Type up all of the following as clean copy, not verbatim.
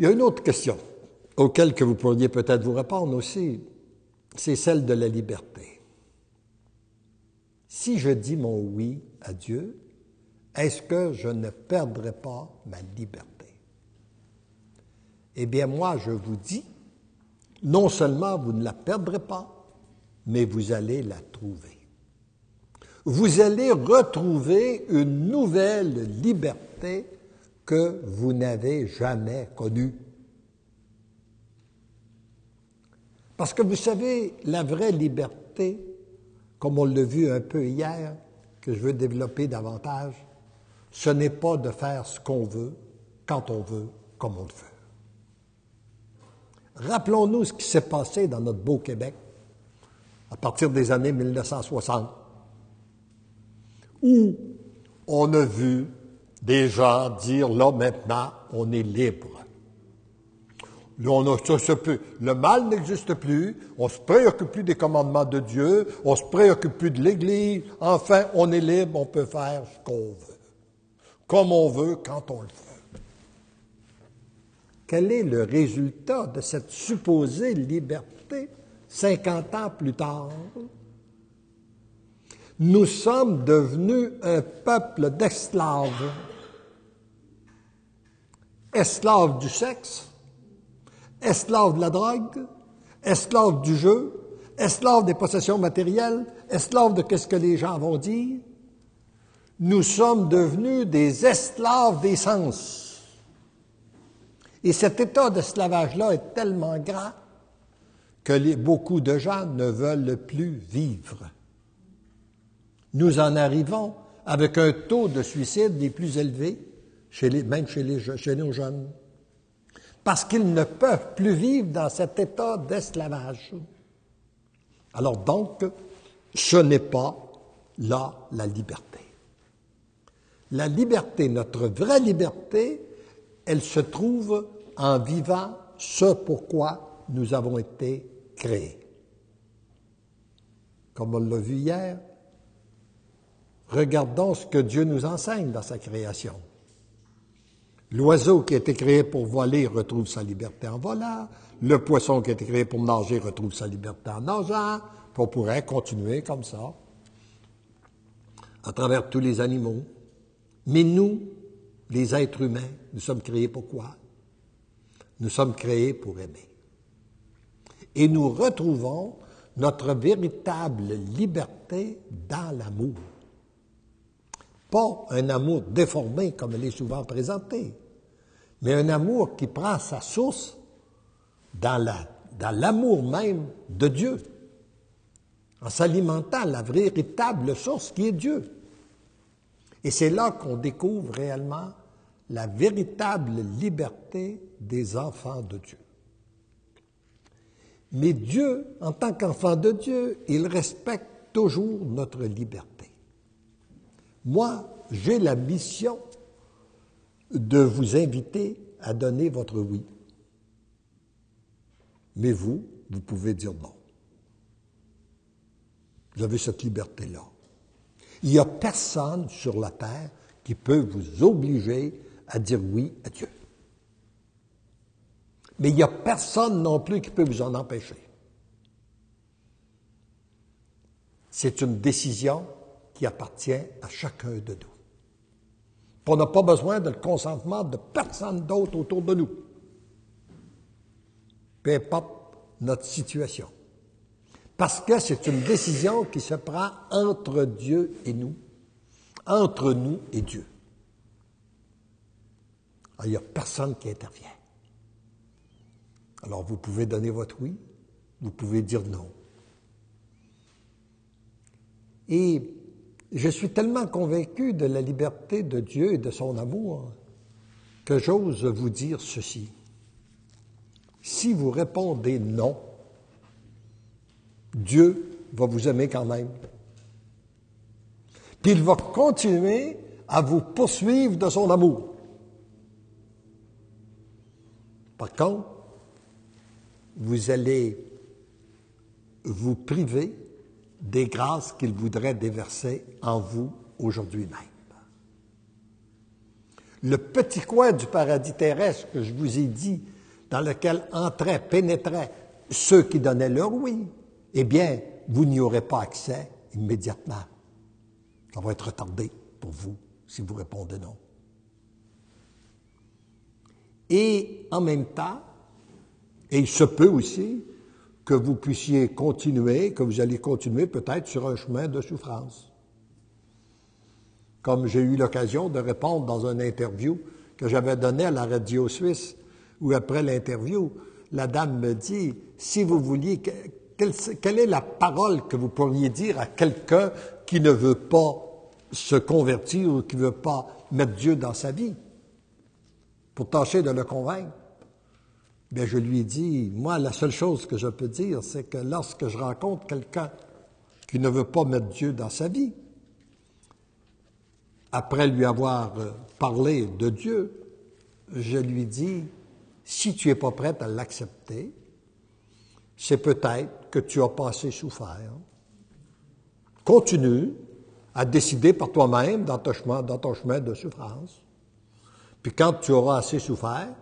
Il y a une autre question auquel que vous pourriez peut-être vous répondre aussi, c'est celle de la liberté. Si je dis mon oui à Dieu, est-ce que je ne perdrai pas ma liberté? Eh bien, moi, je vous dis, non seulement vous ne la perdrez pas, mais vous allez la trouver. Vous allez retrouver une nouvelle liberté que vous n'avez jamais connue. Parce que vous savez, la vraie liberté, comme on l'a vu un peu hier, que je veux développer davantage, ce n'est pas de faire ce qu'on veut, quand on veut, comme on le veut. Rappelons-nous ce qui s'est passé dans notre beau Québec à partir des années 1960, où on a vu des gens dire, là, maintenant, on est libre. Là, le mal n'existe plus, on ne se préoccupe plus des commandements de Dieu, on ne se préoccupe plus de l'Église, enfin, on est libre, on peut faire ce qu'on veut, comme on veut, quand on le veut. Quel est le résultat de cette supposée liberté 50 ans plus tard? Nous sommes devenus un peuple d'esclaves. Esclaves du sexe, esclaves de la drogue, esclaves du jeu, esclaves des possessions matérielles, esclaves de ce que les gens vont dire. Nous sommes devenus des esclaves des sens. Et cet état d'esclavage-là est tellement grand que beaucoup de gens ne veulent plus vivre. Nous en arrivons avec un taux de suicide les plus élevés, même chez nos jeunes, parce qu'ils ne peuvent plus vivre dans cet état d'esclavage. Alors donc, ce n'est pas là la liberté. La liberté, notre vraie liberté, elle se trouve en vivant ce pourquoi nous avons été créés. Comme on l'a vu hier, regardons ce que Dieu nous enseigne dans sa création. L'oiseau qui a été créé pour voler retrouve sa liberté en volant. Le poisson qui a été créé pour nager retrouve sa liberté en nageant. On pourrait continuer comme ça, à travers tous les animaux. Mais nous, les êtres humains, nous sommes créés pour quoi? Nous sommes créés pour aimer. Et nous retrouvons notre véritable liberté dans l'amour. Pas un amour déformé comme il est souvent présenté, mais un amour qui prend sa source dans l'amour même de Dieu, en s'alimentant la véritable source qui est Dieu. Et c'est là qu'on découvre réellement la véritable liberté des enfants de Dieu. Mais Dieu, en tant qu'enfant de Dieu, il respecte toujours notre liberté. Moi, j'ai la mission de vous inviter à donner votre oui. Mais vous pouvez dire non. Vous avez cette liberté-là. Il n'y a personne sur la terre qui peut vous obliger à dire oui à Dieu. Mais il n'y a personne non plus qui peut vous en empêcher. C'est une décision qui appartient à chacun de nous. On n'a pas besoin de le consentement de personne d'autre autour de nous. Peu importe notre situation. Parce que c'est une décision qui se prend entre Dieu et nous, entre nous et Dieu. Alors, il n'y a personne qui intervient. Alors, vous pouvez donner votre oui, vous pouvez dire non. Et je suis tellement convaincu de la liberté de Dieu et de son amour que j'ose vous dire ceci. Si vous répondez non, Dieu va vous aimer quand même. Puis il va continuer à vous poursuivre de son amour. Par contre, vous allez vous priver des grâces qu'il voudrait déverser en vous aujourd'hui même. Le petit coin du paradis terrestre que je vous ai dit, dans lequel entraient, pénétraient ceux qui donnaient leur oui, eh bien, vous n'y aurez pas accès immédiatement. Ça va être retardé pour vous si vous répondez non. Et en même temps, et il se peut aussi que vous puissiez continuer, que vous allez continuer peut-être sur un chemin de souffrance. Comme j'ai eu l'occasion de répondre dans une interview que j'avais donnée à la radio suisse, où après l'interview, la dame me dit, si vous vouliez, quelle est la parole que vous pourriez dire à quelqu'un qui ne veut pas se convertir ou qui ne veut pas mettre Dieu dans sa vie, pour tâcher de le convaincre? Bien, je lui ai dit, moi, la seule chose que je peux dire, c'est que lorsque je rencontre quelqu'un qui ne veut pas mettre Dieu dans sa vie, après lui avoir parlé de Dieu, je lui dis, si tu n'es pas prête à l'accepter, c'est peut-être que tu as pas assez souffert. Continue à décider par toi-même dans ton chemin de souffrance. Puis quand tu auras assez souffert,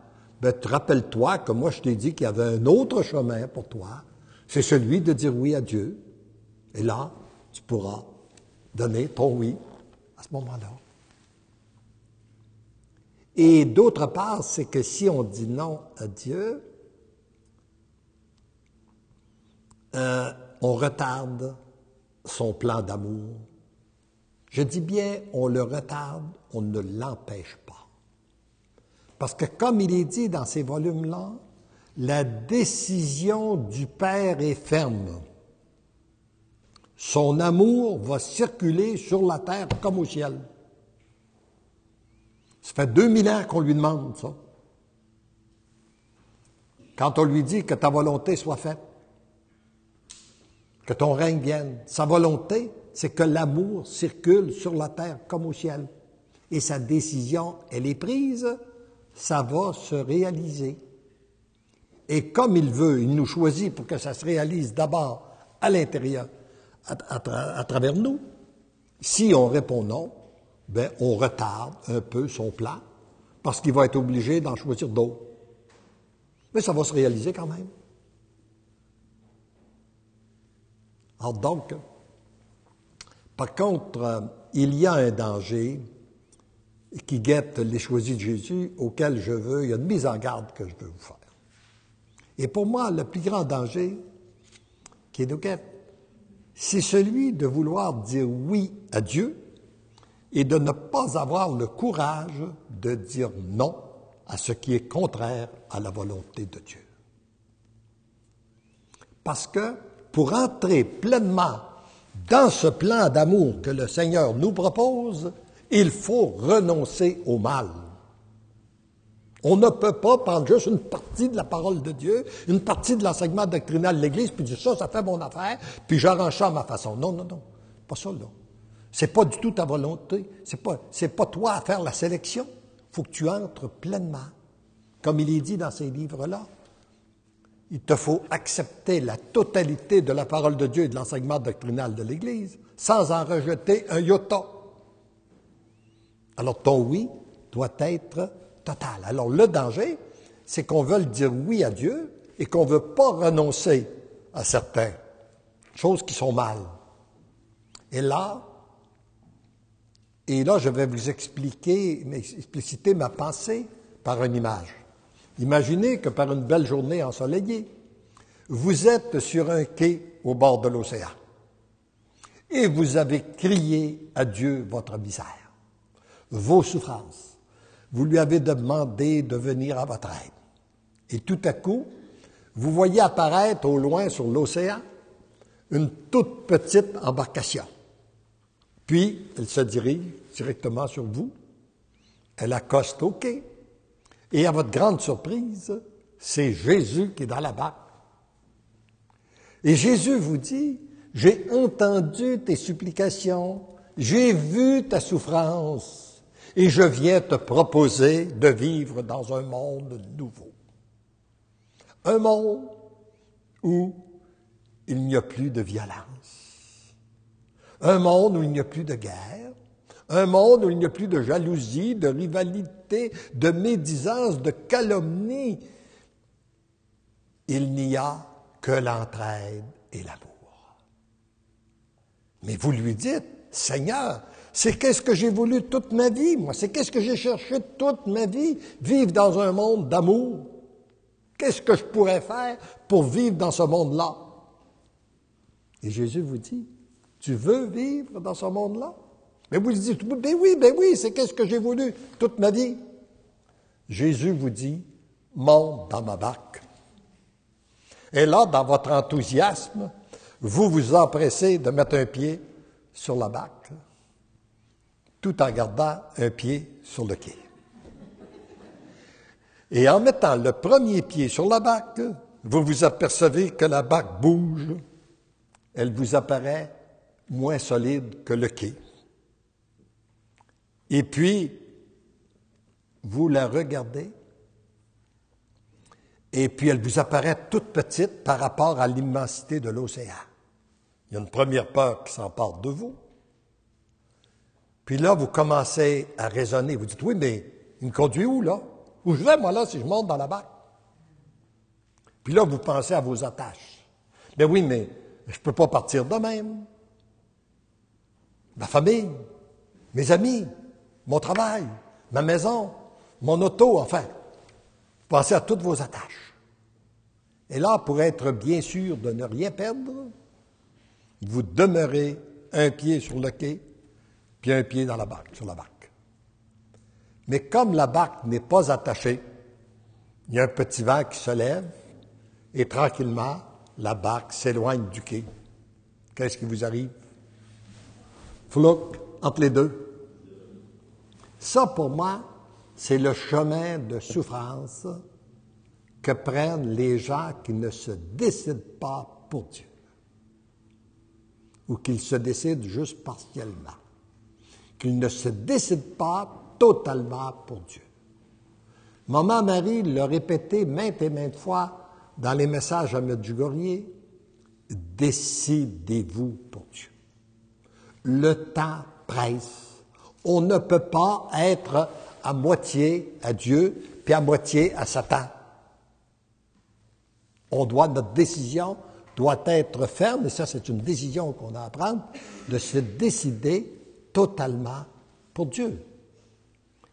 ben, rappelle-toi que moi je t'ai dit qu'il y avait un autre chemin pour toi. C'est celui de dire oui à Dieu. Et là, tu pourras donner ton oui à ce moment-là. Et d'autre part, c'est que si on dit non à Dieu, on retarde son plan d'amour. Je dis bien, on le retarde, on ne l'empêche pas. Parce que comme il est dit dans ces volumes-là, la décision du Père est ferme. Son amour va circuler sur la terre comme au ciel. Ça fait 2000 ans qu'on lui demande ça. Quand on lui dit que ta volonté soit faite, que ton règne vienne, sa volonté, c'est que l'amour circule sur la terre comme au ciel. Et sa décision, elle est prise, ça va se réaliser. Et comme il veut, il nous choisit pour que ça se réalise d'abord à l'intérieur, à travers nous. Si on répond non, ben on retarde un peu son plan, parce qu'il va être obligé d'en choisir d'autres. Mais ça va se réaliser quand même. Alors donc, par contre, il y a un danger qui guette les choisis de Jésus, auquel il y a une mise en garde que je veux vous faire. Et pour moi, le plus grand danger qui nous guette, c'est celui de vouloir dire oui à Dieu et de ne pas avoir le courage de dire non à ce qui est contraire à la volonté de Dieu. Parce que pour entrer pleinement dans ce plan d'amour que le Seigneur nous propose, il faut renoncer au mal. On ne peut pas prendre juste une partie de la parole de Dieu, une partie de l'enseignement doctrinal de l'Église, puis dire ça fait mon affaire, puis j'arrange ça à ma façon. Non, pas ça, là. C'est pas du tout ta volonté. C'est pas toi à faire la sélection. Il faut que tu entres pleinement. Comme il est dit dans ces livres-là, il te faut accepter la totalité de la parole de Dieu et de l'enseignement doctrinal de l'Église sans en rejeter un iota. Alors ton oui doit être total. Alors le danger, c'est qu'on veut dire oui à Dieu et qu'on ne veut pas renoncer à certaines choses qui sont mal. Et là, je vais vous expliciter ma pensée par une image. Imaginez que par une belle journée ensoleillée, vous êtes sur un quai au bord de l'océan et vous avez crié à Dieu votre misère, vos souffrances. Vous lui avez demandé de venir à votre aide. Et tout à coup, vous voyez apparaître au loin sur l'océan une toute petite embarcation. Puis, elle se dirige directement sur vous. Elle accoste au quai. Et à votre grande surprise, c'est Jésus qui est dans la barque. Et Jésus vous dit, « J'ai entendu tes supplications, j'ai vu ta souffrance, et je viens te proposer de vivre dans un monde nouveau. Un monde où il n'y a plus de violence. Un monde où il n'y a plus de guerre. Un monde où il n'y a plus de jalousie, de rivalité, de médisance, de calomnie. Il n'y a que l'entraide et l'amour. Mais vous lui dites, Seigneur, c'est qu'est-ce que j'ai voulu toute ma vie, moi. C'est qu'est-ce que j'ai cherché toute ma vie, vivre dans un monde d'amour. Qu'est-ce que je pourrais faire pour vivre dans ce monde-là? Et Jésus vous dit, tu veux vivre dans ce monde-là? Mais vous dites, ben oui, c'est qu'est-ce que j'ai voulu toute ma vie? Jésus vous dit, monte dans ma barque. Et là, dans votre enthousiasme, vous vous empressez de mettre un pied sur la barque, tout en gardant un pied sur le quai. Et en mettant le premier pied sur la barque, vous vous apercevez que la barque bouge. Elle vous apparaît moins solide que le quai. Et puis, vous la regardez, et puis elle vous apparaît toute petite par rapport à l'immensité de l'océan. Il y a une première peur qui s'empare de vous. Puis là, vous commencez à raisonner. Vous dites, oui, mais il me conduit où, là? Où je vais, moi, là, si je monte dans la barque? Puis là, vous pensez à vos attaches. Ben oui, mais je ne peux pas partir de même. Ma famille, mes amis, mon travail, ma maison, mon auto, enfin. Vous pensez à toutes vos attaches. Et là, pour être bien sûr de ne rien perdre, vous demeurez un pied sur le quai, puis un pied dans la barque, sur la barque. Mais comme la barque n'est pas attachée, il y a un petit vent qui se lève, et tranquillement, la barque s'éloigne du quai. Qu'est-ce qui vous arrive? Flouc, entre les deux. Ça, pour moi, c'est le chemin de souffrance que prennent les gens qui ne se décident pas pour Dieu, ou qu'ils se décident juste partiellement, qu'ils ne se décident pas totalement pour Dieu. Maman Marie l'a répété maintes et maintes fois dans les messages à Medjugorje, décidez-vous pour Dieu. Le temps presse. On ne peut pas être à moitié à Dieu, puis à moitié à Satan. Notre décision doit être ferme, et ça c'est une décision qu'on a à prendre, de se décider totalement pour Dieu.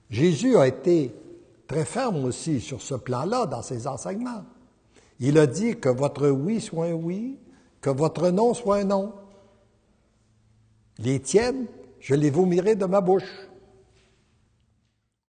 Jésus a été très ferme aussi sur ce plan-là dans ses enseignements. Il a dit que votre oui soit un oui, que votre non soit un non. Les tiennes, je les vomirai de ma bouche.